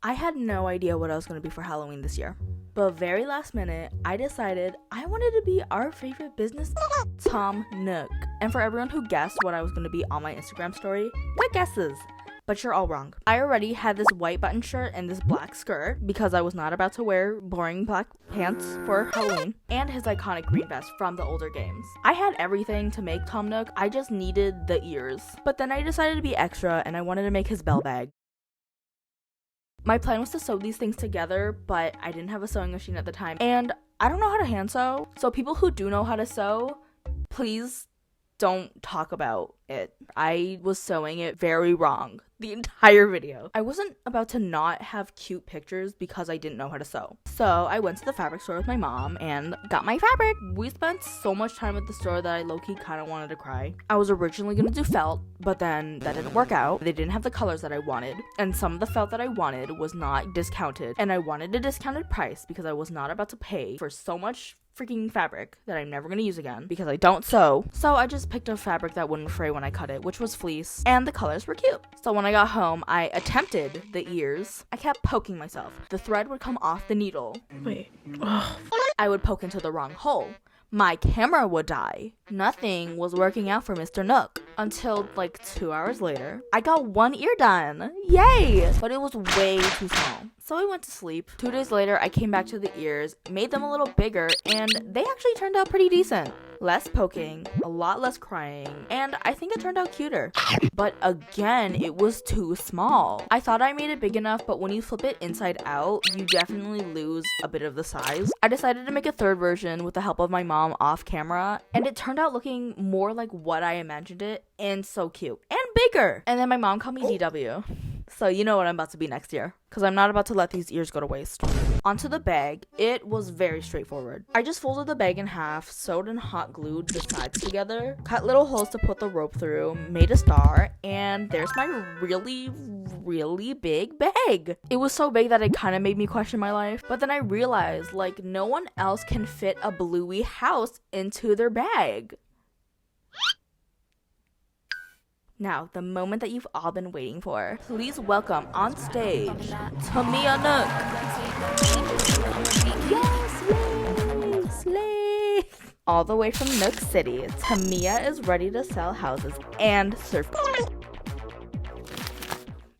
I had no idea what I was going to be for Halloween this year. But very last minute, I decided I wanted to be our favorite business, Tom Nook. And for everyone who guessed what I was going to be on my Instagram story, good guesses. But you're all wrong. I already had this white button shirt and this black skirt because I was not about to wear boring black pants for Halloween, and his iconic green vest from the older games. I had everything to make Tom Nook, I just needed the ears. But then I decided to be extra and I wanted to make his bell bag. My plan was to sew these things together, but I didn't have a sewing machine at the time, and I don't know how to hand sew. So people who do know how to sew, please don't talk about it. I was sewing it very wrong the entire video. I wasn't about to not have cute pictures because I didn't know how to sew. So I went to the fabric store with my mom and got my fabric. We spent so much time at the store that I low-key kind of wanted to cry. I was originally gonna do felt, but then that didn't work out. They didn't have the colors that I wanted, and some of the felt that I wanted was not discounted, and I wanted a discounted price because I was not about to pay for so much freaking fabric that I'm never gonna use again because I don't sew. So I just picked a fabric that wouldn't fray when I cut it, which was fleece, and the colors were cute. So when I got home, I attempted the ears. I kept poking myself. The thread would come off the needle. Wait. Ugh. I would poke into the wrong hole. My camera would die. Nothing was working out for Mr. Nook. Until like 2 hours later, I got one ear done. Yay! But it was way too small. So I went to sleep. 2 days later, I came back to the ears, made them a little bigger, and they actually turned out pretty decent. Less poking, a lot less crying, and I think it turned out cuter. But again, it was too small. I thought I made it big enough, but when you flip it inside out, you definitely lose a bit of the size. I decided to make a third version with the help of my mom off camera, and it turned out looking more like what I imagined it, and so cute. And bigger! And then my mom called me DW. So you know what I'm about to be next year, because I'm not about to let these ears go to waste. Onto the bag, it was very straightforward. I just folded the bag in half, sewed and hot glued the sides together, cut little holes to put the rope through, made a star, and there's my really big bag. It was so big that it kind of made me question my life, but then I realized, like, no one else can fit a bluey house into their bag. Now, the moment that you've all been waiting for. Please welcome on stage, Tamia Nook. Yes, slay! All the way from Nook City, Tamia is ready to sell houses and surf.